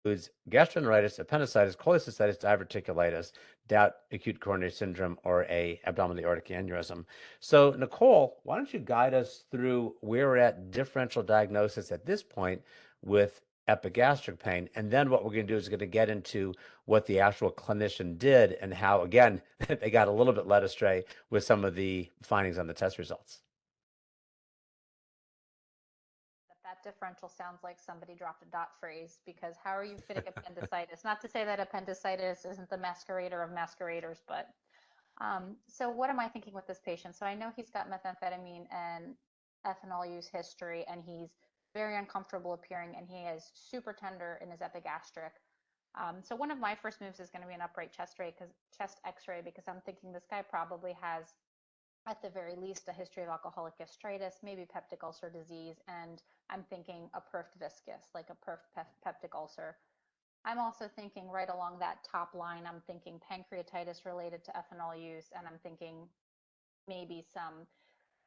includes gastroenteritis, appendicitis, cholecystitis, diverticulitis, without acute coronary syndrome or a abdominal aortic aneurysm. So, Nicole, why don't you guide us through where we're at differential diagnosis at this point with epigastric pain, and then what we're going to do is going to get into what the actual clinician did and how, again, they got a little bit led astray with some of the findings on the test results. That differential sounds like somebody dropped a dot phrase, because how are you fitting appendicitis? Not to say that appendicitis isn't the masquerader of masqueraders, but so what am I thinking with this patient? So I know he's got methamphetamine and ethanol use history, and he's very uncomfortable appearing, and he is super tender in his epigastric. So one of my first moves is going to be an upright chest X-ray, because I'm thinking this guy probably has, at the very least, a history of alcoholic gastritis, maybe peptic ulcer disease, and I'm thinking a perfed viscus, like a perfed peptic ulcer. I'm also thinking right along that top line, I'm thinking pancreatitis related to ethanol use, and I'm thinking maybe some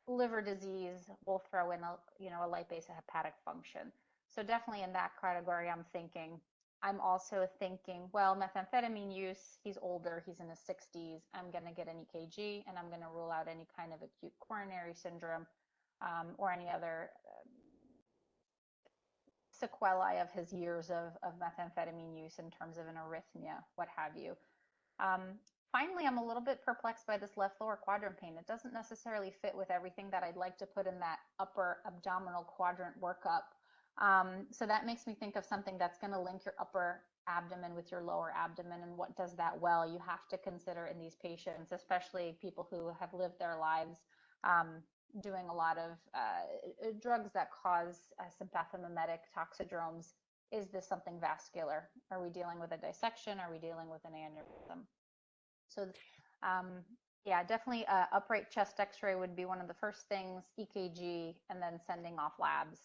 liver disease. We'll throw in a lipase hepatic function. So definitely in that category, I'm thinking. I'm also thinking, well, methamphetamine use, he's older, he's in his 60s. I'm going to get an EKG, and I'm going to rule out any kind of acute coronary syndrome, or any other sequelae of his years of methamphetamine use in terms of an arrhythmia, what have you. Um, Finally, I'm a little bit perplexed by this left lower quadrant pain. It doesn't necessarily fit with everything that I'd like to put in that upper abdominal quadrant workup. So that makes me think of something that's going to link your upper abdomen with your lower abdomen. And what does that well? You have to consider in these patients, especially people who have lived their lives doing a lot of drugs that cause sympathomimetic toxidromes. Is this something vascular? Are we dealing with a dissection? Are we dealing with an aneurysm? So, um, yeah, definitely upright chest X-ray would be one of the first things, EKG, and then sending off labs.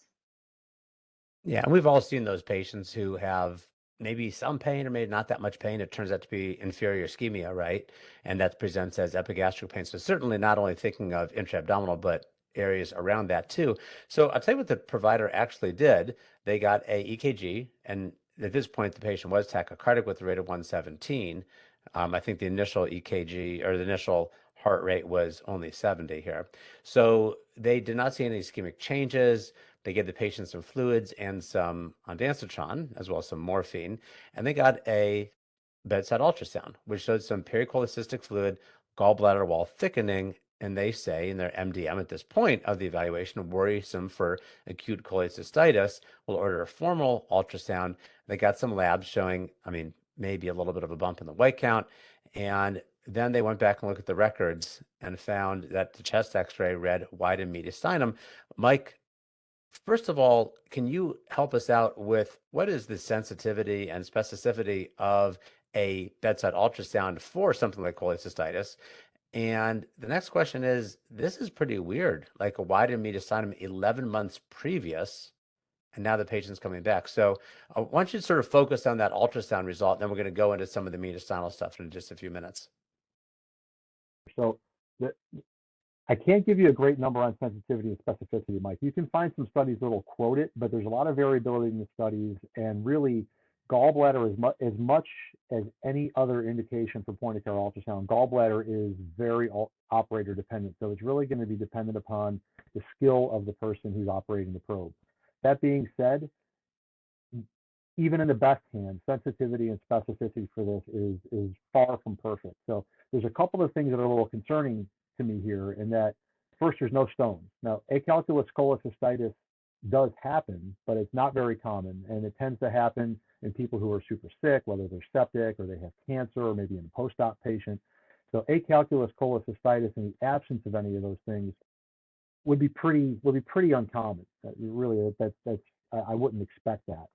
Yeah, and we've all seen those patients who have maybe some pain or maybe not that much pain. It turns out to be inferior ischemia, right? And that presents as epigastric pain. So certainly not only thinking of intra-abdominal, but areas around that too. So I'll tell you what the provider actually did. They got a EKG, and at this point, the patient was tachycardic with a rate of 117. I think the initial EKG or the initial heart rate was only 70 here. So they did not see any ischemic changes. They gave the patient some fluids and some ondansetron, as well as some morphine, and they got a bedside ultrasound, which showed some pericholecystic fluid, gallbladder wall thickening, and they say in their MDM at this point of the evaluation, worrisome for acute cholecystitis. We'll order a formal ultrasound. They got some labs showing, I mean, maybe a little bit of a bump in the white count, and then they went back and looked at the records and found that the chest X-ray read wide and mediastinum. Mike, first of all, can you help us out with what is the sensitivity and specificity of a bedside ultrasound for something like cholecystitis? And the next question is, this is pretty weird, like a wide and mediastinum 11 months previous, and now the patient's coming back. So I want you to sort of focus on that ultrasound result, and then we're going to go into some of the mediastinal stuff in just a few minutes. So the, I can't give you a great number on sensitivity and specificity, Mike. You can find some studies that will quote it, but there's a lot of variability in the studies, and really gallbladder as much as any other indication for point of care ultrasound, gallbladder is very operator dependent. So it's really going to be dependent upon the skill of the person who's operating the probe. That being said, even in the best hands, sensitivity and specificity for this is far from perfect. So there's a couple of things that are a little concerning to me here, in that first, there's no stones. Now, acalculous cholecystitis does happen, but it's not very common, and it tends to happen in people who are super sick, whether they're septic or they have cancer or maybe in a post-op patient. So acalculous cholecystitis in the absence of any of those things would be pretty uncommon. Really, that's I wouldn't expect that.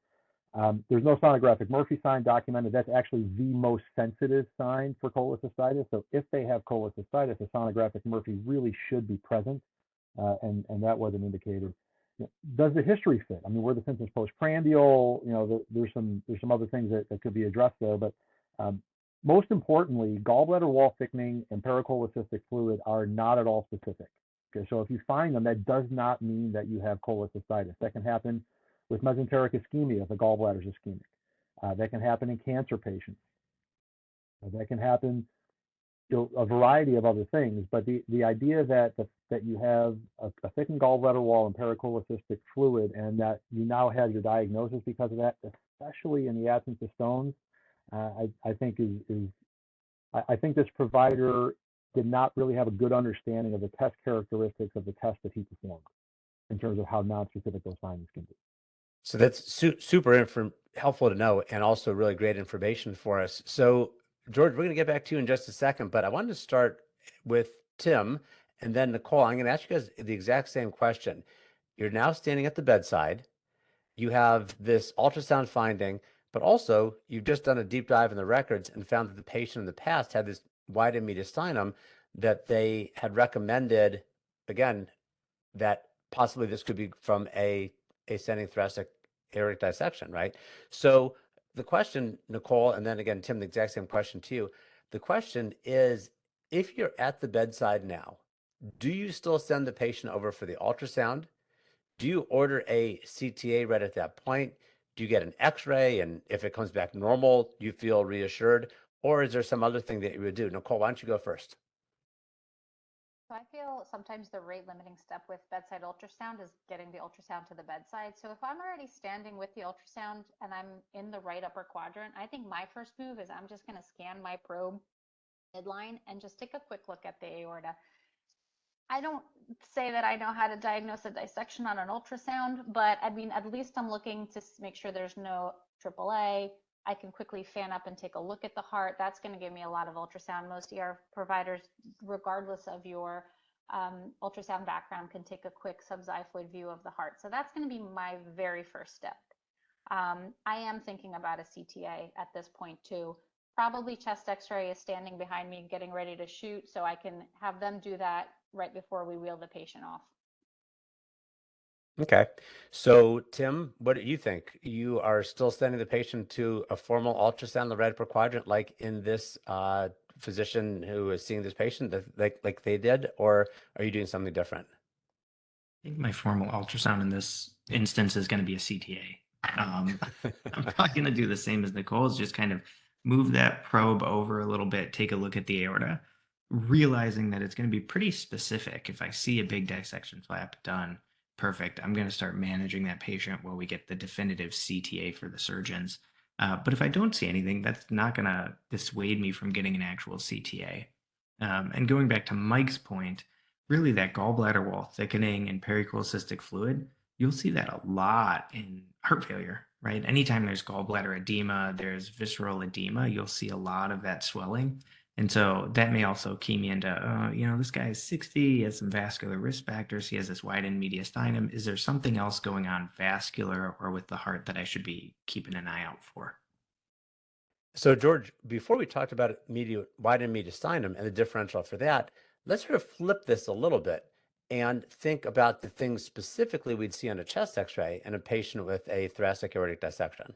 There's no sonographic Murphy sign documented. That's actually the most sensitive sign for cholecystitis. So if they have cholecystitis, a sonographic Murphy really should be present, and that wasn't indicated. Does the history fit? I mean, were the symptoms postprandial? There's some other things that could be addressed there, but most importantly, gallbladder wall thickening and pericholecystic fluid are not at all specific. Okay, so if you find them, that does not mean that you have cholecystitis. That can happen with mesenteric ischemia if the gallbladder is ischemic. That can happen in cancer patients. That can happen, a variety of other things. But the idea that that you have a thickened gallbladder wall and pericholecystic fluid, and that you now have your diagnosis because of that, especially in the absence of stones, I think I think this provider did not really have a good understanding of the test characteristics of the test that he performed in terms of how non-specific those findings can be. So that's super helpful to know, and also really great information for us. So, George, we're going to get back to you in just a second, but I wanted to start with Tim and then Nicole. I'm going to ask you guys the exact same question. You're now standing at the bedside. You have this ultrasound finding, but also you've just done a deep dive in the records and found that the patient in the past had this wide and mediastinum that they had recommended, again, that possibly this could be from a ascending thoracic aortic dissection, right? So the question, Nicole, and then again, Tim, the exact same question to you. The question is, if you're at the bedside now, do you still send the patient over for the ultrasound? Do you order a CTA right at that point? Do you get an X-ray? And if it comes back normal, you feel reassured? Or is there some other thing that you would do? Nicole, why don't you go first? So I feel sometimes the rate limiting step with bedside ultrasound is getting the ultrasound to the bedside. So if I'm already standing with the ultrasound and I'm in the right upper quadrant, I think my first move is I'm just going to scan my probe midline and just take a quick look at the aorta. I don't say that I know how to diagnose a dissection on an ultrasound, but I mean, at least I'm looking to make sure there's no AAA. I can quickly fan up and take a look at the heart. That's going to give me a lot of ultrasound. Most ER providers, regardless of your ultrasound background, can take a quick subxiphoid view of the heart. So that's going to be my very first step. I am thinking about a CTA at this point too. Probably chest x-ray is standing behind me getting ready to shoot, so I can have them do that right before we wheel the patient off. Okay. So, Tim, what do you think? You are still sending the patient to a formal ultrasound in the right upper quadrant, like in this physician who is seeing this patient, like they did, or are you doing something different? I think my formal ultrasound in this instance is going to be a CTA. I'm probably going to do the same as Nicole's, just kind of move that probe over a little bit, take a look at the aorta, realizing that it's going to be pretty specific. If I see a big dissection flap done, perfect. I'm going to start managing that patient while we get the definitive CTA for the surgeons. But if I don't see anything, that's not going to dissuade me from getting an actual CTA. And going back to Mike's point, really that gallbladder wall thickening and pericholecystic fluid, you'll see that a lot in heart failure, right? Anytime there's gallbladder edema, there's visceral edema, you'll see a lot of that swelling. And so that may also key me into, this guy is 60, he has some vascular risk factors, he has this widened mediastinum. Is there something else going on vascular or with the heart that I should be keeping an eye out for? So, George, before we talked about widened mediastinum and the differential for that, let's sort of flip this a little bit and think about the things specifically we'd see on a chest x-ray in a patient with a thoracic aortic dissection.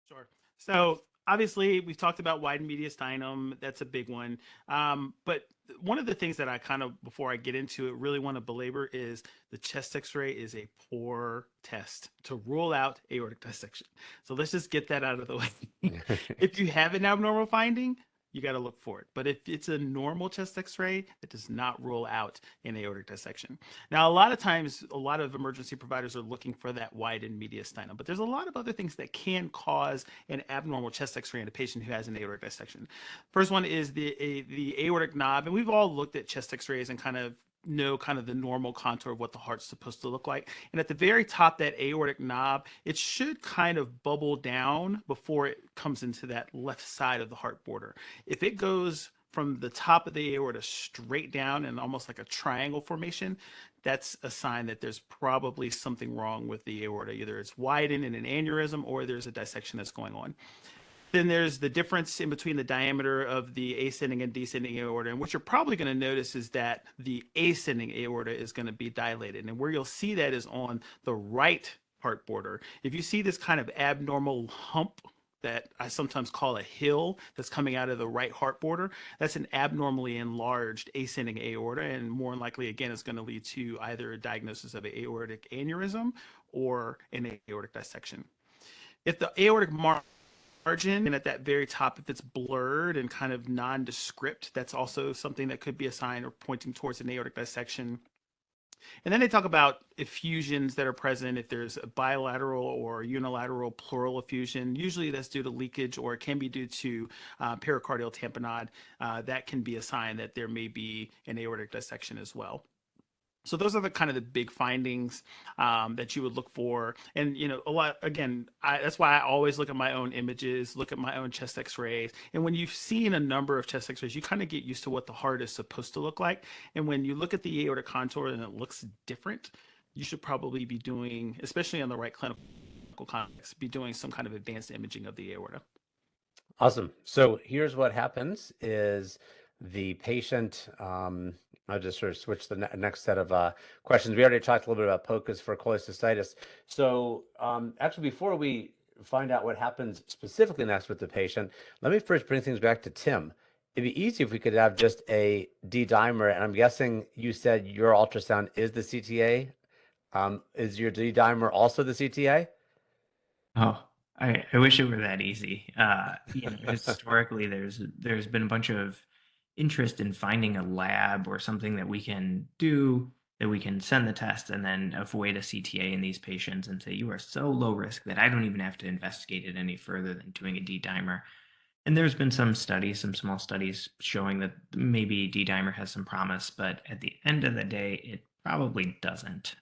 Sure. So obviously we've talked about widened mediastinum. That's a big one. But one of the things that I kind of, before I get into it, really want to belabor is the chest x-ray is a poor test to rule out aortic dissection. So let's just get that out of the way. If you have an abnormal finding, you got to look for it. But if it's a normal chest x-ray, it does not rule out an aortic dissection. Now, a lot of times, a lot of emergency providers are looking for that widened mediastinum, but there's a lot of other things that can cause an abnormal chest x-ray in a patient who has an aortic dissection. First one is the aortic knob, and we've all looked at chest x-rays and kind of know kind of the normal contour of what the heart's supposed to look like. And at the very top, that aortic knob, it should kind of bubble down before it comes into that left side of the heart border. If it goes from the top of the aorta straight down and almost like a triangle formation, that's a sign that there's probably something wrong with the aorta. Either it's widened in an aneurysm or there's a dissection that's going on. Then there's the difference in between the diameter of the ascending and descending aorta. And what you're probably going to notice is that the ascending aorta is going to be dilated. And where you'll see that is on the right heart border. If you see this kind of abnormal hump that I sometimes call a hill that's coming out of the right heart border, that's an abnormally enlarged ascending aorta. And more than likely, again, it's going to lead to either a diagnosis of an aortic aneurysm or an aortic dissection. If the aortic margin and at that very top, if it's blurred and kind of nondescript, that's also something that could be a sign or pointing towards an aortic dissection. And then they talk about effusions that are present if there's a bilateral or unilateral pleural effusion. Usually that's due to leakage, or it can be due to pericardial tamponade. That can be a sign that there may be an aortic dissection as well. So those are the kind of the big findings that you would look for. And, you know, a lot, again, that's why I always look at my own images, look at my own chest x-rays. And when you've seen a number of chest x-rays, you kind of get used to what the heart is supposed to look like. And when you look at the aortic contour and it looks different, you should probably be doing, especially on the right clinical context, be doing some kind of advanced imaging of the aorta. Awesome. So here's what happens is the patient, I'll just sort of switch the next set of questions. We already talked a little bit about POCUS for cholecystitis. So actually, before we find out what happens specifically next with the patient, let me first bring things back to Tim. It'd be easy if we could have just a D-dimer, and I'm guessing you said your ultrasound is the CTA. Is your D-dimer also the CTA? Oh, I wish it were that easy. You know, historically, there's been a bunch of interest in finding a lab or something that we can do, that we can send the test and then avoid a CTA in these patients and say, you are so low risk that I don't even have to investigate it any further than doing a D-dimer. And there's been some studies, some small studies showing that maybe D-dimer has some promise, but at the end of the day, it probably doesn't.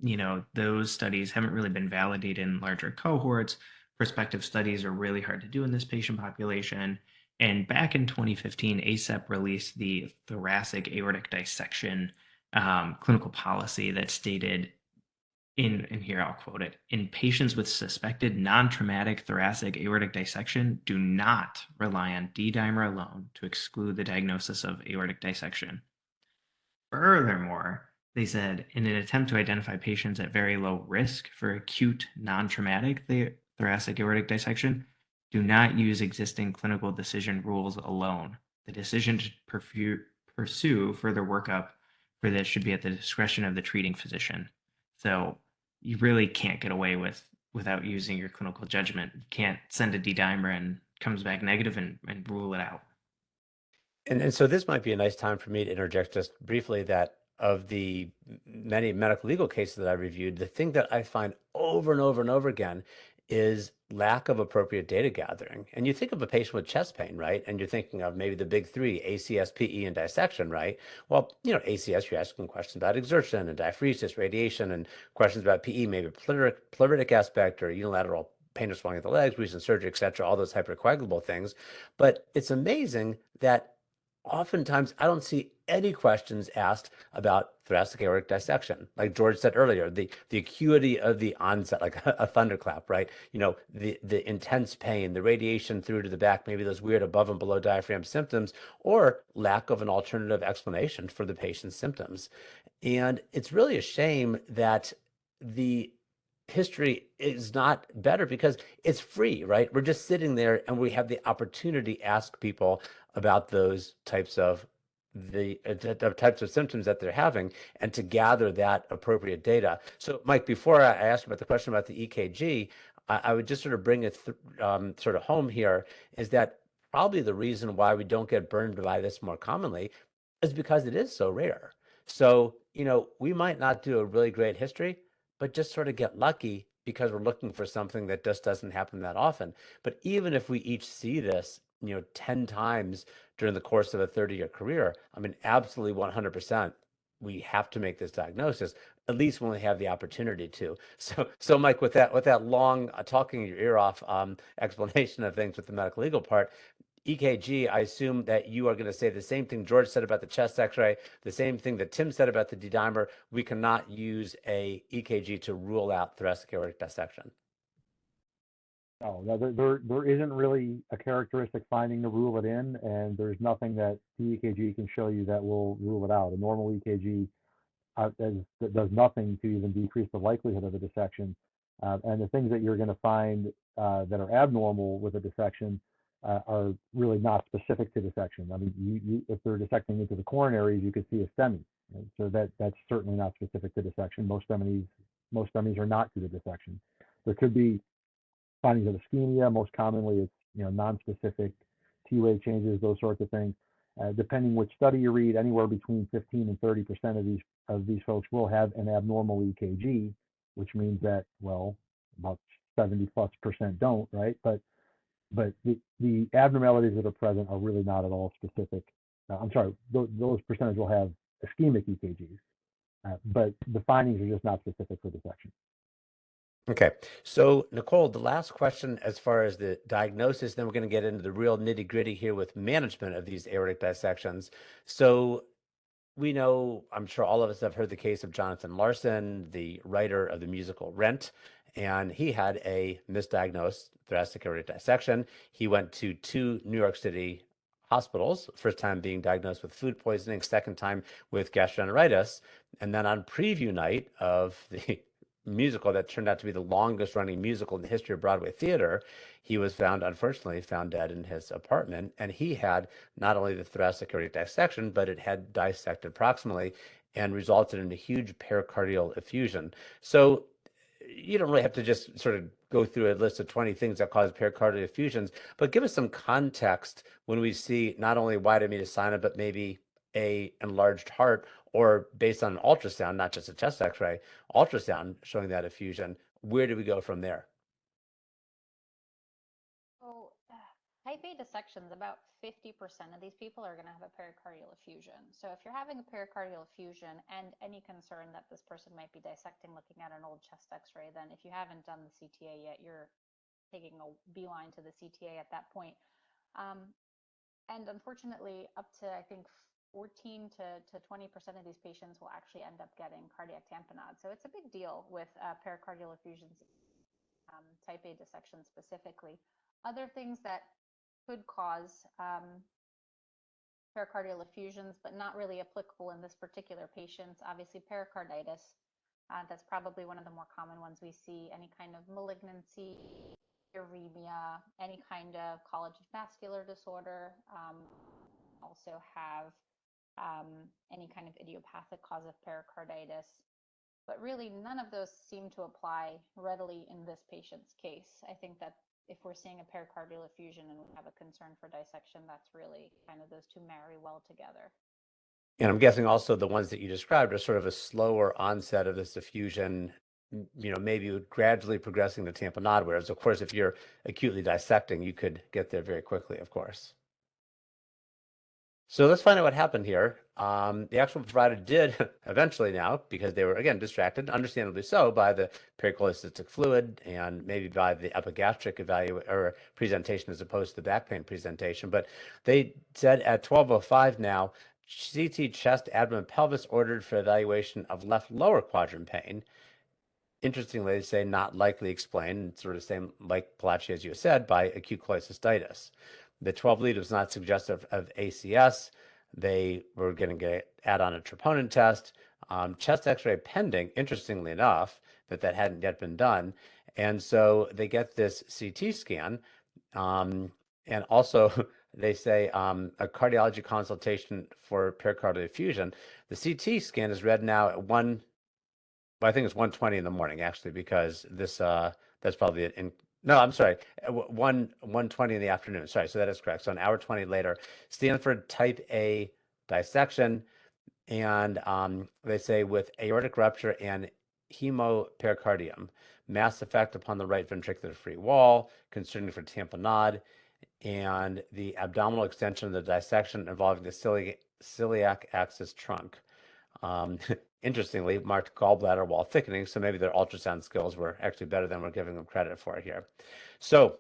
You know, those studies haven't really been validated in larger cohorts. Prospective studies are really hard to do in this patient population. And back in 2015, ACEP released the thoracic aortic dissection clinical policy that stated, in here I'll quote it, in patients with suspected non-traumatic thoracic aortic dissection, do not rely on D-dimer alone to exclude the diagnosis of aortic dissection. Furthermore, they said, in an attempt to identify patients at very low risk for acute non-traumatic thoracic aortic dissection, do not use existing clinical decision rules alone. The decision to pursue further workup for this should be at the discretion of the treating physician. So you really can't get away without using your clinical judgment. You can't send a D-dimer and comes back negative and rule it out. And so this might be a nice time for me to interject just briefly that of the many medical legal cases that I reviewed, the thing that I find over and over and over again is lack of appropriate data gathering. And you think of a patient with chest pain, right? And you're thinking of maybe the big three, ACS, PE, and dissection, right? Well, you know, ACS, you're asking questions about exertion and diaphoresis, radiation, and questions about PE, maybe pleuritic aspect or unilateral pain or swelling of the legs, recent surgery, et cetera, all those hypercoagulable things. But it's amazing that oftentimes I don't see any questions asked about thoracic aortic dissection. Like George said earlier, the acuity of the onset, like a thunderclap, right? You know, the intense pain, the radiation through to the back, maybe those weird above and below diaphragm symptoms, or lack of an alternative explanation for the patient's symptoms. And it's really a shame that the history is not better because it's free, right? We're just sitting there and we have the opportunity to ask people about those types of the types of symptoms that they're having and to gather that appropriate data. So Mike, before I ask you about the question about the EKG, I would just sort of bring it sort of home here is that probably the reason why we don't get burned by this more commonly is because it is so rare. So, you know, we might not do a really great history, but just sort of get lucky because we're looking for something that just doesn't happen that often. But even if we each see this, you know, 10 times during the course of a 30-year career, I mean, absolutely 100%, we have to make this diagnosis, at least when we have the opportunity to. So Mike, with that long talking your ear off explanation of things with the medical legal part, EKG, I assume that you are going to say the same thing George said about the chest x-ray, the same thing that Tim said about the D-dimer. We cannot use a EKG to rule out thoracic aortic dissection. No, there isn't really a characteristic finding to rule it in, and there's nothing that the EKG can show you that will rule it out. A normal EKG that does nothing to even decrease the likelihood of a dissection. And the things that you're going to find that are abnormal with a dissection are really not specific to dissection. I mean, if they're dissecting into the coronaries, you could see a STEMI. Right? So that's certainly not specific to dissection. Most STEMIs are not due to dissection. There could be findings of ischemia. Most commonly, it's non-specific T-wave changes, those sorts of things. Depending which study you read, anywhere between 15 and 30% of these folks will have an abnormal EKG, which means that, well, about 70+% don't, right? But the abnormalities that are present are really not at all specific. I'm sorry, those percentage will have ischemic EKGs, but the findings are just not specific for dissection. Okay. So, Nicole, the last question as far as the diagnosis, then we're going to get into the real nitty gritty here with management of these aortic dissections. So, we know, I'm sure all of us have heard the case of Jonathan Larson, the writer of the musical Rent, and he had a misdiagnosed thoracic aortic dissection. He went to 2 New York City hospitals, first time being diagnosed with food poisoning, second time with gastroenteritis. And then on preview night of the musical that turned out to be the longest running musical in the history of Broadway theater, he was unfortunately found dead in his apartment. And he had not only the thoracic aortic dissection, but it had dissected proximally and resulted in a huge pericardial effusion. So you don't really have to just sort of go through a list of 20 things that cause pericardial effusions, but give us some context when we see not only wide mediastinum, but maybe a enlarged heart, or based on an ultrasound, not just a chest x-ray, ultrasound showing that effusion. Where do we go from there? So, type A dissections, about 50% of these people are going to have a pericardial effusion. So if you're having a pericardial effusion and any concern that this person might be dissecting looking at an old chest x-ray, then if you haven't done the CTA yet, you're taking a beeline to the CTA at that point. And unfortunately, up to, I think, 14 to 20% of these patients will actually end up getting cardiac tamponade. So it's a big deal with pericardial effusions, type A dissection specifically. Other things that could cause pericardial effusions, but not really applicable in this particular patient, obviously pericarditis. That's probably one of the more common ones we see. Any kind of malignancy, uremia, any kind of collagen vascular disorder. Also have any kind of idiopathic cause of pericarditis. But really, none of those seem to apply readily in this patient's case. I think that if we're seeing a pericardial effusion and we have a concern for dissection, that's really kind of those two marry well together. And I'm guessing also the ones that you described are sort of a slower onset of this effusion, maybe gradually progressing to tamponade, whereas, of course, if you're acutely dissecting, you could get there very quickly, of course. So let's find out what happened here. The actual provider did eventually now, because they were, again, distracted, understandably so, by the pericholecystic fluid and maybe by the epigastric presentation as opposed to the back pain presentation. But they said at 12:05 now, CT chest, abdomen, pelvis ordered for evaluation of left lower quadrant pain. Interestingly, they say not likely explained, sort of same like Pallaci, as you said, by acute cholecystitis. The 12 lead was not suggestive of ACS. They were going to add on a troponin test. Chest x-ray pending, interestingly enough, that hadn't yet been done. And so they get this CT scan. And also, they say a cardiology consultation for pericardial effusion. The CT scan is read now at I think it's 1:20 in the morning, actually, because this that's probably no, I'm sorry, 1:20 in the afternoon. Sorry, so that is correct. So an hour 20 later, Stanford type A dissection, and they say with aortic rupture and hemopericardium, mass effect upon the right ventricular free wall, concerning for tamponade, and the abdominal extension of the dissection involving the celiac axis trunk. Interestingly, marked gallbladder wall thickening, so maybe their ultrasound skills were actually better than we're giving them credit for here. So,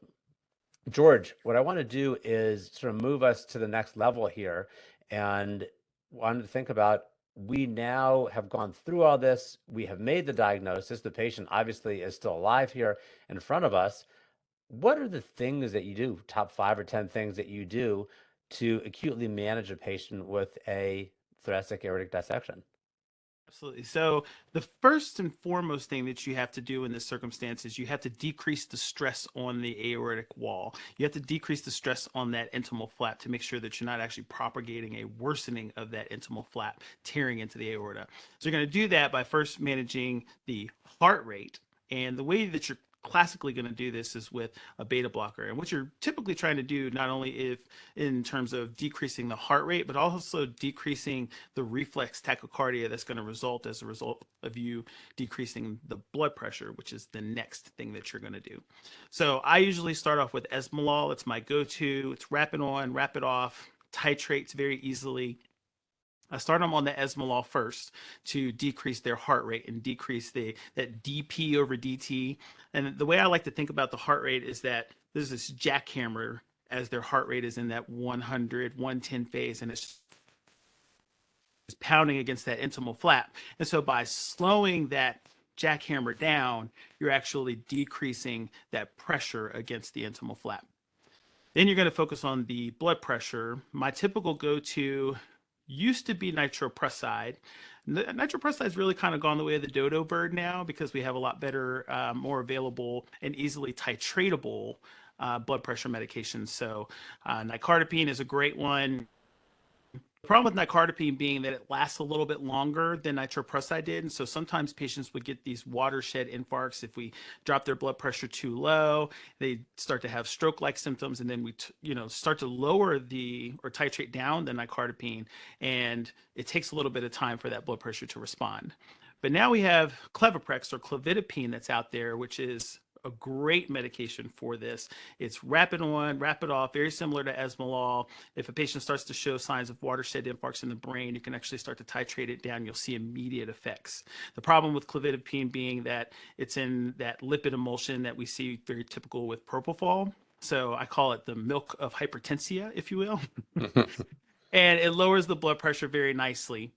George, what I want to do is sort of move us to the next level here, and wanted to think about, we now have gone through all this, we have made the diagnosis, the patient obviously is still alive here in front of us. What are the things that you do, top 5 or 10 things that you do to acutely manage a patient with a thoracic aortic dissection? Absolutely. So the first and foremost thing that you have to do in this circumstance is you have to decrease the stress on the aortic wall. You have to decrease the stress on that intimal flap to make sure that you're not actually propagating a worsening of that intimal flap, tearing into the aorta. So you're going to do that by first managing the heart rate. And the way that you're classically going to do this is with a beta blocker. And what you're typically trying to do, not only if in terms of decreasing the heart rate, but also decreasing the reflex tachycardia that's going to result as a result of you decreasing the blood pressure, which is the next thing that you're going to do. So I usually start off with esmolol. It's my go-to. It's rapid on, rapid off, titrates very easily. I start them on the esmolol first to decrease their heart rate and decrease that DP over DT. And the way I like to think about the heart rate is that there's this jackhammer as their heart rate is in that 100, 110 phase, and it's pounding against that intimal flap. And so by slowing that jackhammer down, you're actually decreasing that pressure against the intimal flap. Then you're going to focus on the blood pressure. My typical go-to used to be nitroprusside. Nitroprusside has really kind of gone the way of the dodo bird now because we have a lot better, more available and easily titratable blood pressure medications. So nicardipine is a great one. The problem with nicardipine being that it lasts a little bit longer than nitroprusside did. And so sometimes patients would get these watershed infarcts if we drop their blood pressure too low. They start to have stroke-like symptoms, and then we start to lower or titrate down the nicardipine, and it takes a little bit of time for that blood pressure to respond. But now we have Clevaprex or clovidipine that's out there, which is a great medication for this. It's rapid on, rapid off, very similar to esmolol. If a patient starts to show signs of watershed infarcts in the brain, you can actually start to titrate it down. You'll see immediate effects. The problem with clovidipine being that it's in that lipid emulsion that we see very typical with propofol. So I call it the milk of hypertensia, if you will. And it lowers the blood pressure very nicely.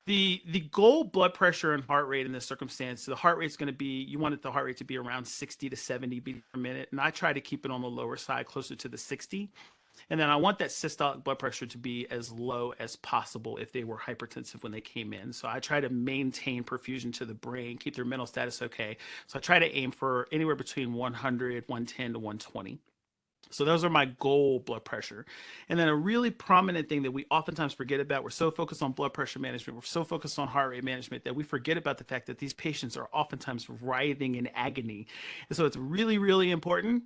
The goal blood pressure and heart rate in this circumstance, the heart rate's going to be, you want the heart rate to be around 60 to 70 beats per minute. And I try to keep it on the lower side, closer to the 60. And then I want that systolic blood pressure to be as low as possible if they were hypertensive when they came in. So I try to maintain perfusion to the brain, keep their mental status okay. So I try to aim for anywhere between 100, 110 to 120. So those are my goal blood pressure. And then a really prominent thing that we oftentimes forget about, we're so focused on blood pressure management, we're so focused on heart rate management that we forget about the fact that these patients are oftentimes writhing in agony. And so it's really, really important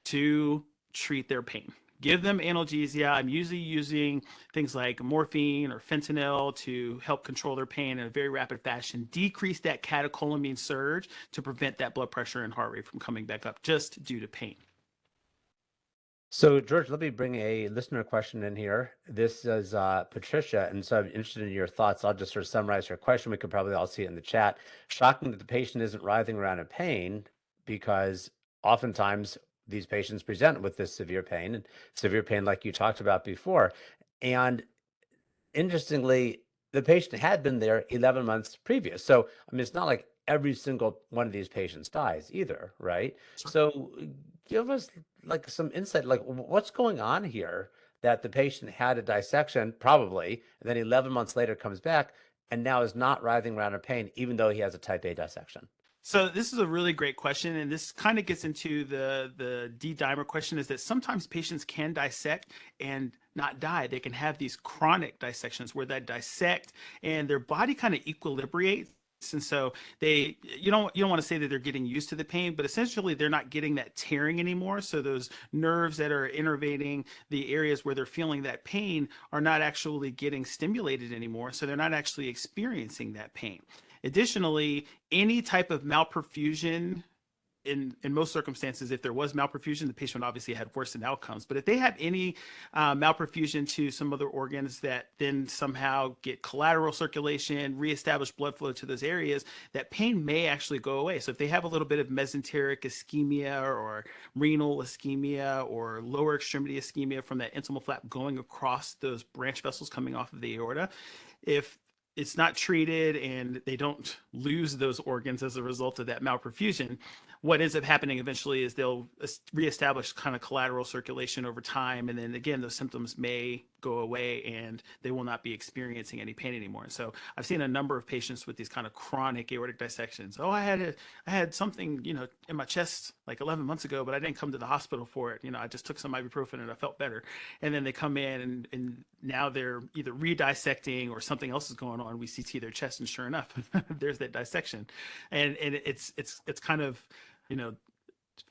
to treat their pain. Give them analgesia. I'm usually using things like morphine or fentanyl to help control their pain in a very rapid fashion, decrease that catecholamine surge to prevent that blood pressure and heart rate from coming back up just due to pain. So, George, let me bring a listener question in here. This is Patricia, and so I'm interested in your thoughts. I'll just sort of summarize her question. We could probably all see it in the chat. Shocking that the patient isn't writhing around in pain, because oftentimes these patients present with this severe pain like you talked about before. And interestingly, the patient had been there 11 months previous. So, I mean, it's not like every single one of these patients dies either, right? Sure. So give us like some insight, like what's going on here that the patient had a dissection probably, and then 11 months later comes back and now is not writhing around in pain, even though he has a type A dissection. So this is a really great question, and this kind of gets into the D-dimer question, is that sometimes patients can dissect and not die. They can have these chronic dissections where they dissect and their body kind of equilibrates. And so you don't want to say that they're getting used to the pain, but essentially they're not getting that tearing anymore. So those nerves that are innervating the areas where they're feeling that pain are not actually getting stimulated anymore. So they're not actually experiencing that pain. Additionally, any type of malperfusion, in most circumstances, if there was malperfusion, the patient obviously had worsened outcomes. But if they have any malperfusion to some other organs that then somehow get collateral circulation, reestablish blood flow to those areas, that pain may actually go away. So if they have a little bit of mesenteric ischemia or renal ischemia or lower extremity ischemia from that intimal flap going across those branch vessels coming off of the aorta, if it's not treated and they don't lose those organs as a result of that malperfusion, what ends up happening eventually is they'll reestablish kind of collateral circulation over time. And then again, those symptoms may go away and they will not be experiencing any pain anymore. And so I've seen a number of patients with these kind of chronic aortic dissections. Oh, I had something, in my chest like 11 months ago, but I didn't come to the hospital for it. I just took some ibuprofen and I felt better. And then they come in and now they're either redissecting or something else is going on. We CT their chest and sure enough, there's that dissection. And it's kind of,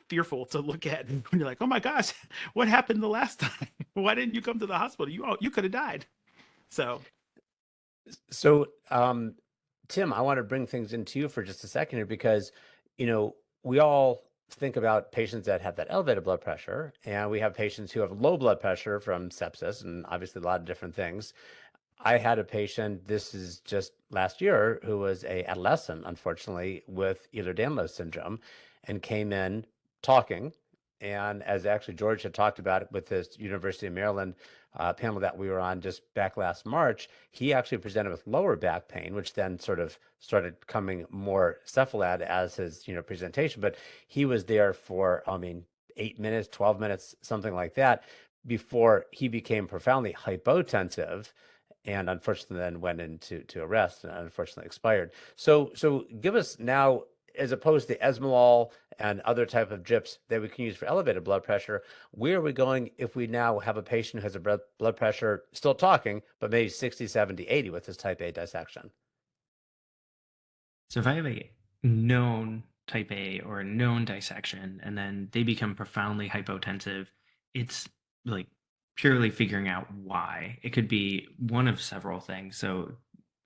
fearful to look at when you're like, oh my gosh, what happened the last time? Why didn't you come to the hospital? You could have died. So So, Tim, I want to bring things into you for just a second here because, we all think about patients that have that elevated blood pressure, and we have patients who have low blood pressure from sepsis and obviously a lot of different things. I had a patient, this is just last year, who was a adolescent, unfortunately, with Ehlers-Danlos syndrome and came in talking. And as actually George had talked about it with this University of Maryland panel that we were on just back last March, he actually presented with lower back pain, which then sort of started coming more cephalad as his, presentation. But he was there for, 8 minutes, 12 minutes, something like that, before he became profoundly hypotensive and unfortunately then went into arrest and unfortunately expired. So give us now, as opposed to esmolol and other type of drips that we can use for elevated blood pressure, where are we going if we now have a patient who has a blood pressure still talking, but maybe 60, 70, 80 with this type A dissection? So if I have a known type A or a known dissection and then they become profoundly hypotensive, it's like purely figuring out why. It could be one of several things. So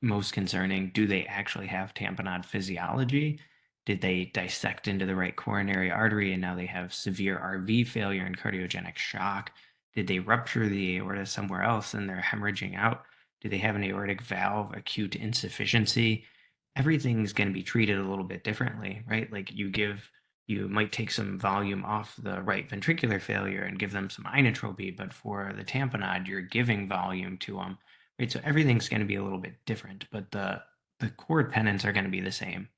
most concerning, do they actually have tamponade physiology? Did they dissect into the right coronary artery and now they have severe RV failure and cardiogenic shock? Did they rupture the aorta somewhere else and they're hemorrhaging out? Do they have an aortic valve acute insufficiency? Everything's going to be treated a little bit differently, right? Like you might take some volume off the right ventricular failure and give them some inotropy, but for the tamponade, you're giving volume to them, right? So everything's going to be a little bit different, but the core tenets are going to be the same.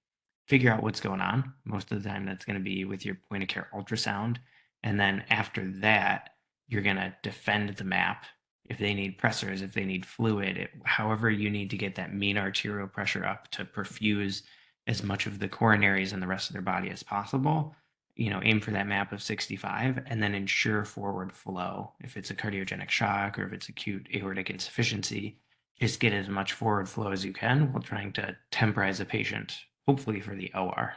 Figure out what's going on. Most of the time, that's going to be with your point of care ultrasound, and then after that, you're going to defend the map if they need pressors, if they need fluid, however you need to get that mean arterial pressure up to perfuse as much of the coronaries and the rest of their body as possible. Aim for that map of 65 and then ensure forward flow. If it's a cardiogenic shock or if it's acute aortic insufficiency, just get as much forward flow as you can while trying to temporize a patient, hopefully for the OR.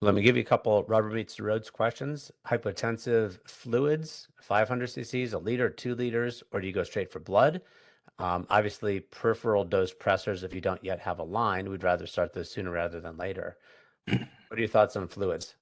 Let me give you a couple rubber meets the roads questions. Hypotensive fluids, 500 cc's, a liter, 2 liters, or do you go straight for blood? Obviously, peripheral dose pressors, if you don't yet have a line, we'd rather start those sooner rather than later. What are your thoughts on fluids?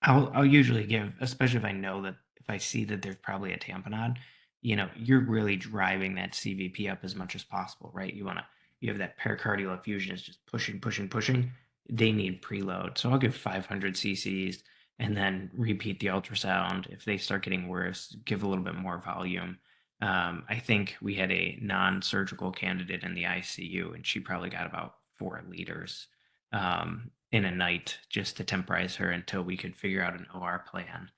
I'll usually give, especially if I know that if I see that there's probably a tamponade, you're really driving that CVP up as much as possible, right? You have that pericardial effusion is just pushing, pushing, pushing. They need preload. So I'll give 500 cc's and then repeat the ultrasound. If they start getting worse, give a little bit more volume. I think we had a non-surgical candidate in the ICU and she probably got about 4 liters. In a night just to temporize her until we could figure out an OR plan.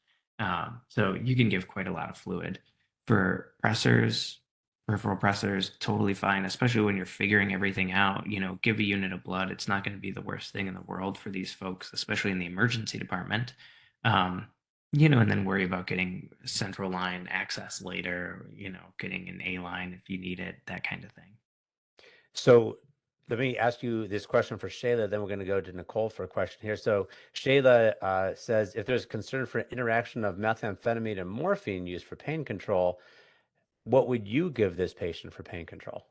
So you can give quite a lot of fluid. For pressors, peripheral pressors, totally fine, especially when you're figuring everything out. Give a unit of blood. It's not going to be the worst thing in the world for these folks, especially in the emergency department. And then worry about getting central line access later, getting an A line if you need it, that kind of thing. So let me ask you this question for Shayla, then we're going to go to Nicole for a question here. So Shayla says, if there's concern for interaction of methamphetamine and morphine used for pain control, what would you give this patient for pain control?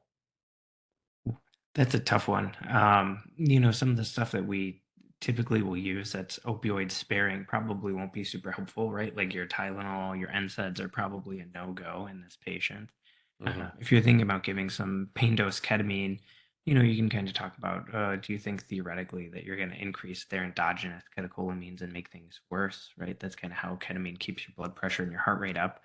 That's a tough one. Some of the stuff that we typically will use that's opioid sparing probably won't be super helpful, right? Like your Tylenol, your NSAIDs are probably a no-go in this patient. If you're thinking about giving some pain dose ketamine, you can kind of talk about, do you think theoretically that you're going to increase their endogenous catecholamines and make things worse, right? That's kind of how ketamine keeps your blood pressure and your heart rate up.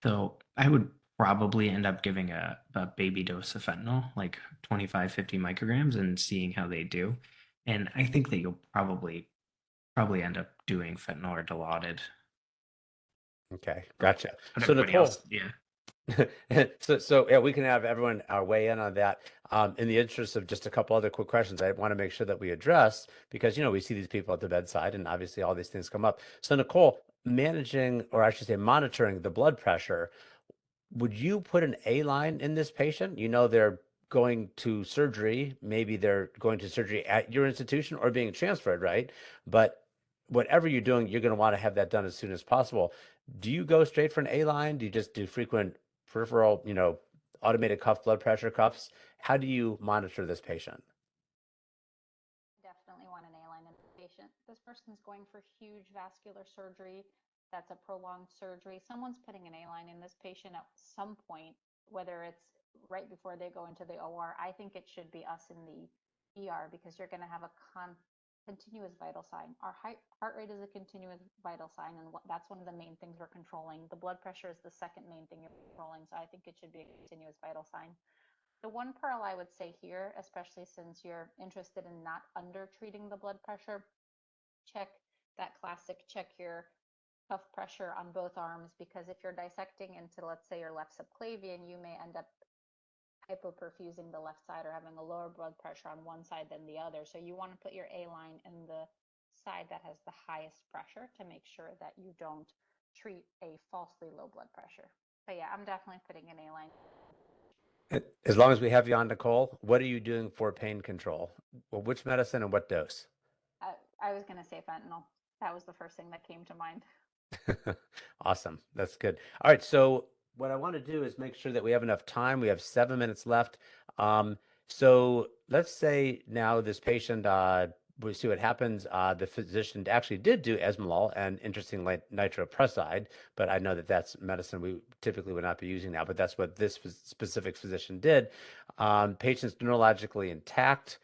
So I would probably end up giving a baby dose of fentanyl, like 25, 50 micrograms and seeing how they do. And I think that you'll probably end up doing fentanyl or Dilaudid. Okay, gotcha. But So everybody Nicole, else, yeah. so yeah, we can have everyone weigh in on that. In the interest of just a couple other quick questions, I want to make sure that we address because we see these people at the bedside, and obviously all these things come up. So Nicole, managing, or I should say, monitoring the blood pressure, would you put an A line in this patient? They're going to surgery, maybe they're going to surgery at your institution or being transferred, right? But whatever you're doing, you're going to want to have that done as soon as possible. Do you go straight for an A line? Do you just do frequent peripheral, automated cuff, blood pressure cuffs? How do you monitor this patient? Definitely want an A-line in the patient. This person's going for huge vascular surgery. That's a prolonged surgery. Someone's putting an A-line in this patient at some point, whether it's right before they go into the OR. I think it should be us in the ER because you're going to have a continuous vital sign. Our heart rate is a continuous vital sign, and that's one of the main things we're controlling. The blood pressure is the second main thing you're controlling, so I think it should be a continuous vital sign. The one pearl I would say here, especially since you're interested in not under treating the blood pressure, check that classic, check your cuff pressure on both arms, because if you're dissecting into, let's say, your left subclavian, you may end up hypoperfusing the left side or having a lower blood pressure on one side than the other. So you want to put your A line in the side that has the highest pressure to make sure that you don't treat a falsely low blood pressure. But yeah, I'm definitely putting an A line. As long as we have you on, Nicole, what are you doing for pain control? Well, which medicine and what dose? I was going to say fentanyl. That was the first thing that came to mind. Awesome. That's good. All right. So what I want to do is make sure that we have enough time. We have 7 minutes left. So let's say now this patient, we see what happens. The physician actually did do esmolol and interestingly nitroprusside, but I know that that's medicine we typically would not be using now, but that's what this specific physician did. Patient's neurologically intact.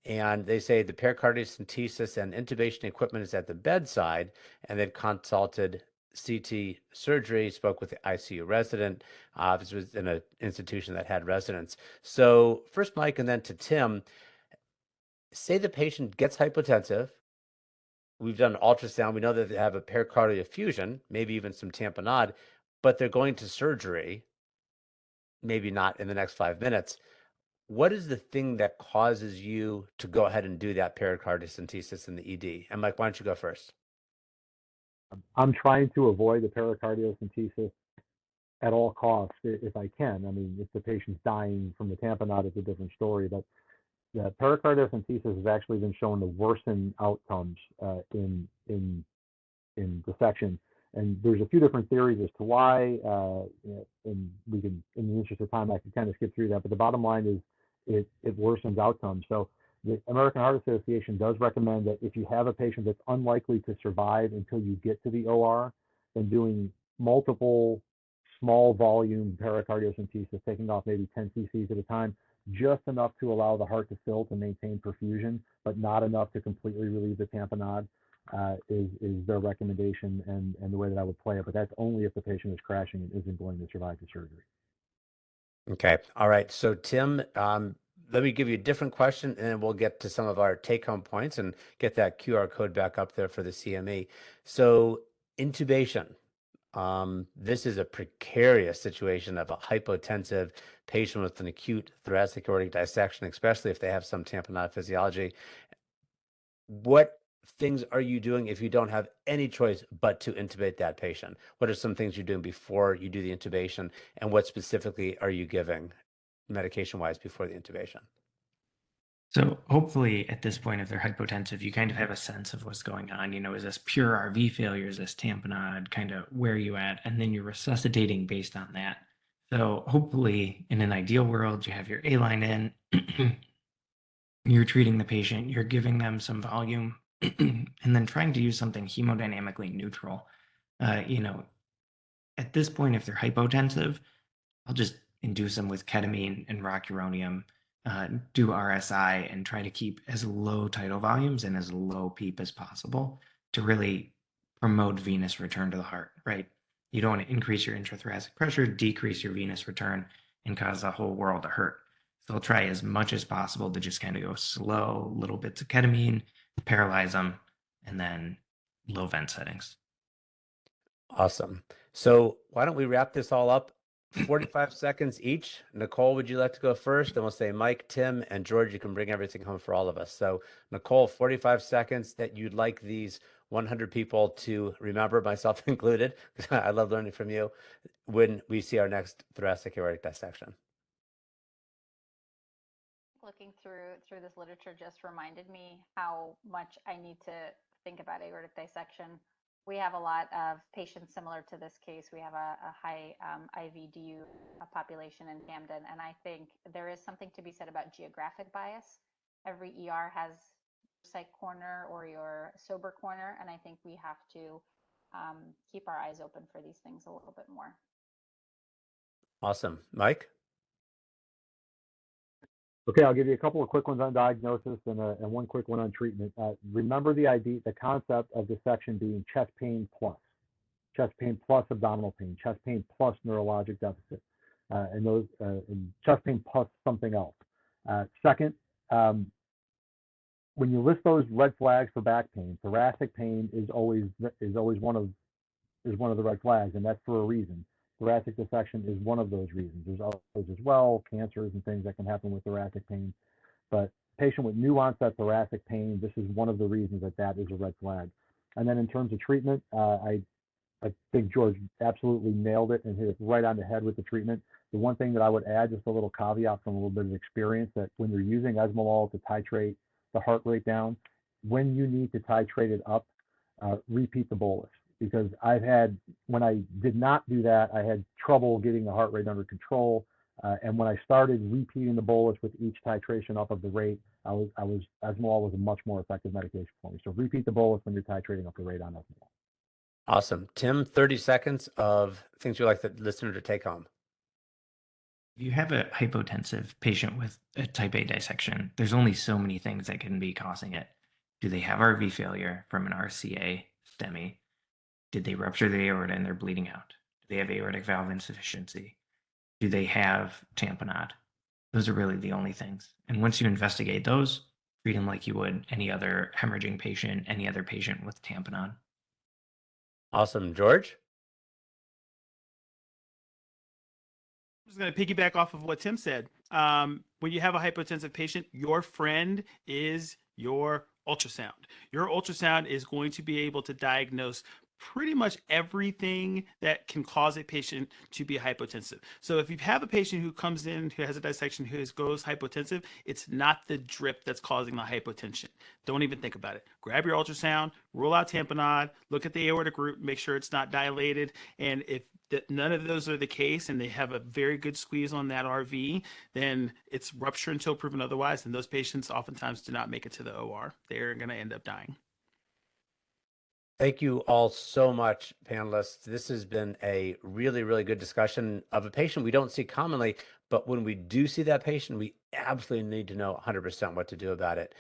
And they say the pericardiocentesis and intubation equipment is at the bedside, and they've consulted CT surgery, spoke with the ICU resident. This was in an institution that had residents. So first, Mike, and then to Tim, say the patient gets hypotensive. We've done an ultrasound. We know that they have a pericardial effusion, maybe even some tamponade, but they're going to surgery, maybe not in the next 5 minutes. What is the thing that causes you to go ahead and do that pericardiocentesis in the ED? And Mike, why don't you go first? I'm trying to avoid the pericardiocentesis at all costs if I can. I mean, if the patient's dying from the tamponade, it's a different story. But the pericardiocentesis has actually been shown to worsen outcomes in dissection. And there's a few different theories as to why. And we can, in the interest of time, I can kind of skip through that. But the bottom line is it worsens outcomes. So the American Heart Association does recommend that if you have a patient that's unlikely to survive until you get to the OR, then doing multiple small volume pericardiocentesis, taking off maybe 10 cc's at a time, just enough to allow the heart to fill to maintain perfusion, but not enough to completely relieve the tamponade, is their recommendation and the way that I would play it. But that's only if the patient is crashing and isn't going to survive the surgery. Okay. All right. So Tim, let me give you a different question, and then we'll get to some of our take-home points and get that QR code back up there for the CME. So intubation. This is a precarious situation of a hypotensive patient with an acute thoracic aortic dissection, especially if they have some tamponade physiology. What things are you doing if you don't have any choice but to intubate that patient? What are some things you're doing before you do the intubation, and what specifically are you giving medication-wise before the intubation? So hopefully at this point, if they're hypotensive, you kind of have a sense of what's going on. Is this pure RV failure? Is this tamponade? Kind of where you at? And then you're resuscitating based on that. So hopefully in an ideal world, you have your A-line in, you're treating the patient, you're giving them some volume, and then trying to use something hemodynamically neutral. At this point, if they're hypotensive, I'll just induce them with ketamine and rocuronium, do RSI, and try to keep as low tidal volumes and as low PEEP as possible to really promote venous return to the heart, right? You don't want to increase your intrathoracic pressure, decrease your venous return, and cause the whole world to hurt. So I'll try as much as possible to just kind of go slow, little bits of ketamine, paralyze them, and then low vent settings. Awesome. So why don't we wrap this all up? 45 seconds each. Nicole, would you like to go first? Then we'll say Mike, Tim, and George, you can bring everything home for all of us. So Nicole, 45 seconds that you'd like these 100 people to remember, myself included. I love learning from you when we see our next thoracic aortic dissection. Looking through this literature just reminded me how much I need to think about aortic dissection, we have a lot of patients similar to this case. We have a high IVDU population in Camden, and I think there is something to be said about geographic bias. Every ER has your psych corner or your sober corner, and I think we have to keep our eyes open for these things a little bit more. Awesome. Mike? Okay, I'll give you a couple of quick ones on diagnosis and one quick one on treatment. Remember the concept of dissection being chest pain plus abdominal pain, chest pain plus neurologic deficit, and chest pain plus something else. Second, when you list those red flags for back pain, thoracic pain is always one of the red flags, and that's for a reason. Thoracic dissection is one of those reasons. There's others as well, cancers and things that can happen with thoracic pain. But patient with new onset thoracic pain, this is one of the reasons that is a red flag. And then in terms of treatment, I think George absolutely nailed it and hit it right on the head with the treatment. The one thing that I would add, just a little caveat from a little bit of experience, that when you're using esmolol to titrate the heart rate down, when you need to titrate it up, repeat the bolus. Because when I did not do that, I had trouble getting the heart rate under control. And when I started repeating the bolus with each titration up of the rate, esmolol was a much more effective medication for me. So repeat the bolus when you're titrating up the rate on esmolol. Awesome. Tim, 30 seconds of things you'd like the listener to take home. If you have a hypotensive patient with a type A dissection, there's only so many things that can be causing it. Do they have RV failure from an RCA STEMI? Did they rupture the aorta and they're bleeding out? Do they have aortic valve insufficiency? Do they have tamponade? Those are really the only things. And once you investigate those, treat them like you would any other hemorrhaging patient, any other patient with tamponade. Awesome. George? I'm just going to piggyback off of what Tim said. When you have a hypotensive patient, your friend is your ultrasound. Your ultrasound is going to be able to diagnose pretty much everything that can cause a patient to be hypotensive. So if you have a patient who comes in who has a dissection who goes hypotensive, it's not the drip that's causing the hypotension. Don't even think about it. Grab your ultrasound, rule out tamponade, look at the aortic root, make sure it's not dilated. And if none of those are the case and they have a very good squeeze on that RV, then it's rupture until proven otherwise. And those patients oftentimes do not make it to the OR. They're going to end up dying. Thank you all so much, panelists. This has been a really, really good discussion of a patient we don't see commonly, but when we do see that patient, we absolutely need to know 100% what to do about it.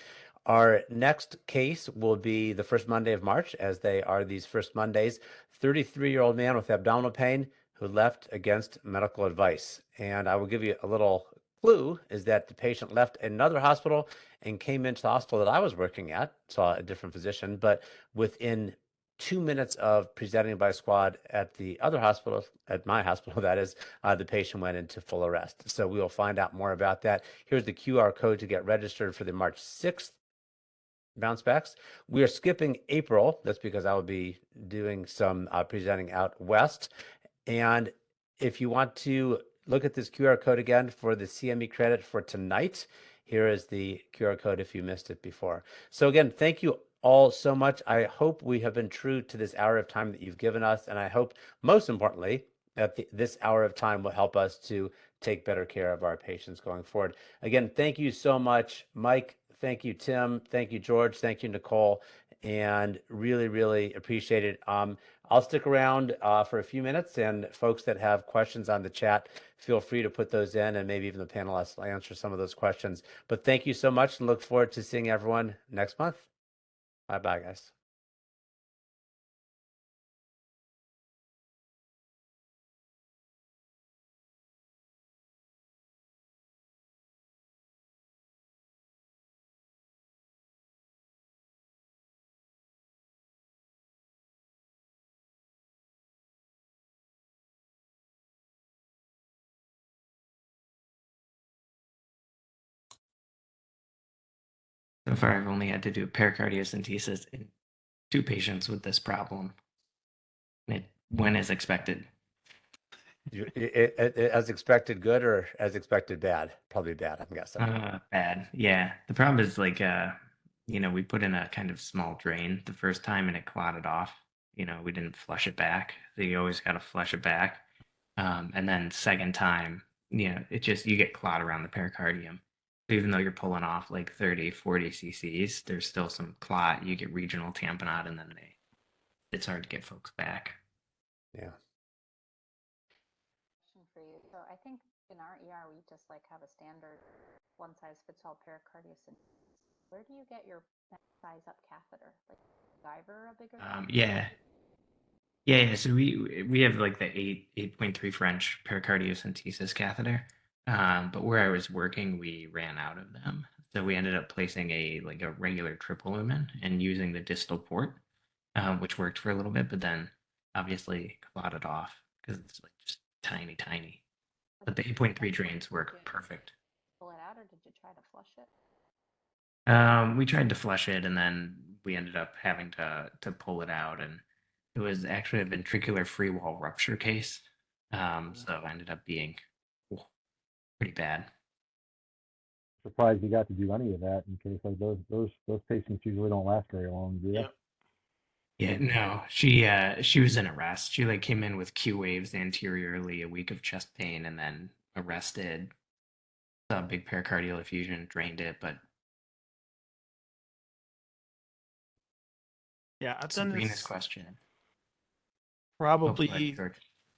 Our next case will be the first Monday of March, as they are these first Mondays. 33-year-old man with abdominal pain who left against medical advice. And I will give you a little clue, is that the patient left another hospital and came into the hospital that I was working at, saw a different physician, but within 2 minutes of presenting by squad at the other hospital, at my hospital, that is, the patient went into full arrest. So we will find out more about that. Here's the QR code to get registered for the March 6th Bouncebacks. We are skipping April. That's because I will be doing some presenting out west. And if you want to look at this QR code again for the CME credit for tonight, here is the QR code if you missed it before. So again, thank you all so much. I hope we have been true to this hour of time that you've given us. And I hope, most importantly, that this hour of time will help us to take better care of our patients going forward. Again, thank you so much, Mike. Thank you, Tim. Thank you, George. Thank you, Nicole. And really, really appreciate it. I'll stick around for a few minutes, and folks that have questions on the chat, feel free to put those in, and maybe even the panelists will answer some of those questions. But thank you so much, and look forward to seeing everyone next month. Bye-bye, guys. So far, I've only had to do pericardiocentesis in 2 patients with this problem. It went as expected. As expected good or as expected bad? Probably bad, I'm guessing. Bad. Yeah. The problem is we put in a kind of small drain the first time and it clotted off. We didn't flush it back. So you always got to flush it back. And then second time, you get clot around the pericardium. So even though you're pulling off like 30, 40 cc's, there's still some clot. You get regional tamponade, and then it's hard to get folks back. Yeah. Question for you. So I think in our ER we just like have a standard one size fits all pericarditis. And where do you get your size up catheter? Like Guyver a bigger? Yeah. Yeah. So we have like the 8.3 French pericardiocentesis catheter. But where I was working, we ran out of them. So we ended up placing a regular triple lumen and using the distal port, which worked for a little bit, but then obviously clotted off because it's like just tiny, tiny. But the 8.3 drains work perfect. Pull it out, or did you try to flush it? We tried to flush it, and then we ended up having to pull it out, and it was actually a ventricular free wall rupture case. So it ended up being pretty bad. Surprised you got to do any of that in case like those patients usually don't last very long, do they? Yep. Yeah, no, she was in arrest. She came in with Q waves anteriorly, a week of chest pain, and then arrested. Saw a big pericardial effusion, drained it, but Yeah, I've done Sabrina's this question. probably George.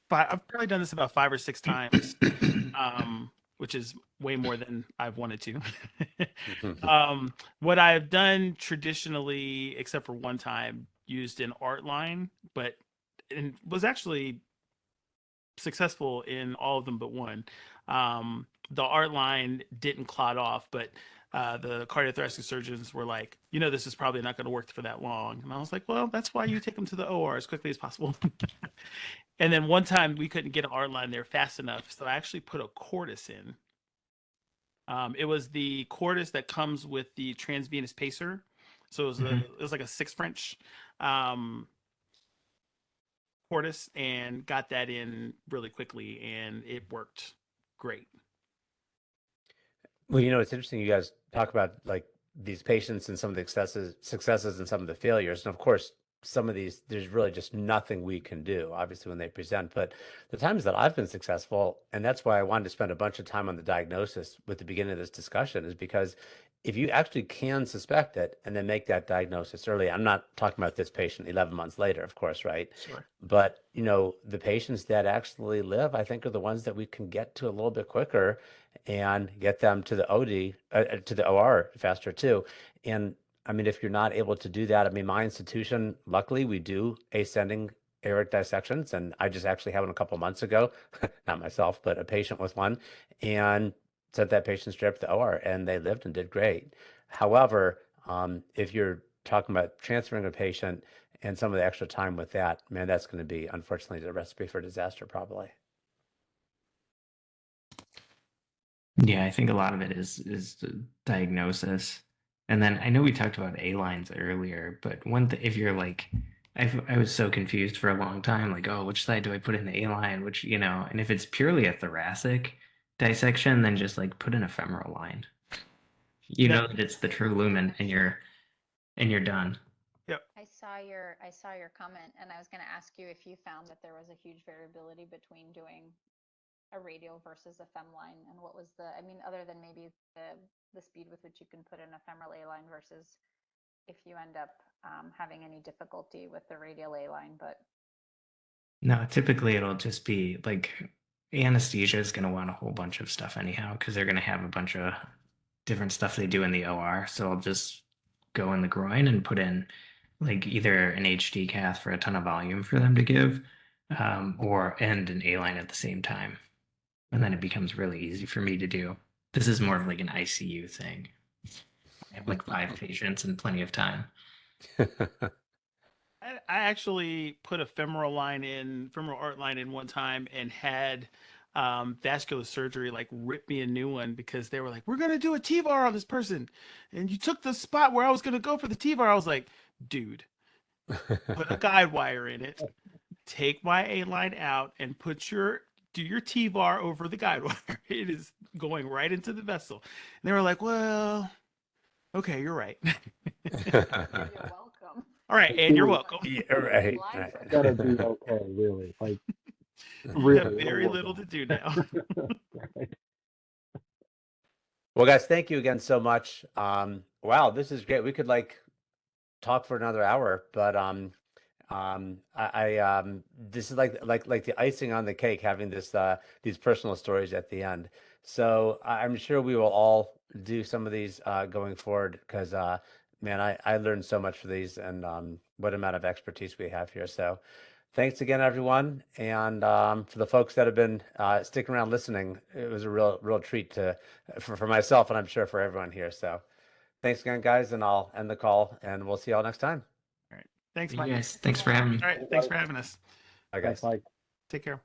I've probably done this about 5 or 6 times, which is way more than I've wanted to. What I've done traditionally, except for one time, used an art line, but and was actually successful in all of them but one. The art line didn't clot off, but the cardiothoracic surgeons were like, this is probably not going to work for that long. And I was like, well, that's why you take them to the OR as quickly as possible. And then one time we couldn't get an art line there fast enough, so I actually put a cordis in. It was the cordis that comes with the transvenous pacer. So it was like a 6 French cordis, and got that in really quickly, and it worked great. Well, it's interesting you guys talk about like these patients and some of the successes and some of the failures. And of course, some of these, there's really just nothing we can do, obviously, when they present. But the times that I've been successful, and that's why I wanted to spend a bunch of time on the diagnosis with the beginning of this discussion, is because if you actually can suspect it and then make that diagnosis early, I'm not talking about this patient 11 months later, of course, right? Sure. But, the patients that actually live, I think, are the ones that we can get to a little bit quicker and get them to the to the OR faster too. And I mean, if you're not able to do that, I mean, my institution, luckily, we do ascending aortic dissections, and I just actually had one a couple months ago, not myself, but a patient with one, and sent that patient straight up to the OR, and they lived and did great. However, if you're talking about transferring a patient and some of the extra time with that, man, that's going to be, unfortunately, the recipe for disaster, probably. Yeah, I think a lot of it is the diagnosis. And then I know we talked about A lines earlier, but one thing, if you're like, I was so confused for a long time, like, oh, which side do I put in the A line? Which, and if it's purely a thoracic dissection, then just like put in a femoral line. You know that it's the true lumen, and you're done. Yep. I saw your comment, and I was going to ask you if you found that there was a huge variability between doing a radial versus a fem line, and what was other than maybe the speed with which you can put in a femoral A line versus if you end up having any difficulty with the radial A line. But No, typically it'll just be like anesthesia is going to want a whole bunch of stuff anyhow, because they're going to have a bunch of different stuff they do in the OR. So I'll just go in the groin and put in like either an HD cath for a ton of volume for them to give, or and an A line at the same time. And then it becomes really easy for me to do. This is more of like an ICU thing. I have like 5 patients and plenty of time. I actually put a femoral art line in one time, and had vascular surgery like rip me a new one because they were like, we're going to do a TVAR on this person. And you took the spot where I was going to go for the TVAR. I was like, dude, put a guide wire in it, take my A line out, and do your TVAR over the guide wire. It is going right into the vessel. And they were like, well, Okay, you're right. You're welcome. All right, and you're welcome. Yeah, right. Line right. for Gotta be okay, really. Like, You really, have very we're little to working do now. Right. Well, guys, thank you again so much. Wow, this is great. We could like talk for another hour, but this is like the icing on the cake, having these personal stories at the end. So I'm sure we will all do some of these going forward because man, I learned so much for these, and what amount of expertise we have here. So thanks again, everyone, and for the folks that have been sticking around listening, it was a real treat for myself, and I'm sure for everyone here. So thanks again, guys, and I'll end the call, and we'll see y'all next time. All right. Thanks, You Mike. guys, thanks for having me. All right. Thanks for having us. Bye, Thanks, guys. Mike. Take care.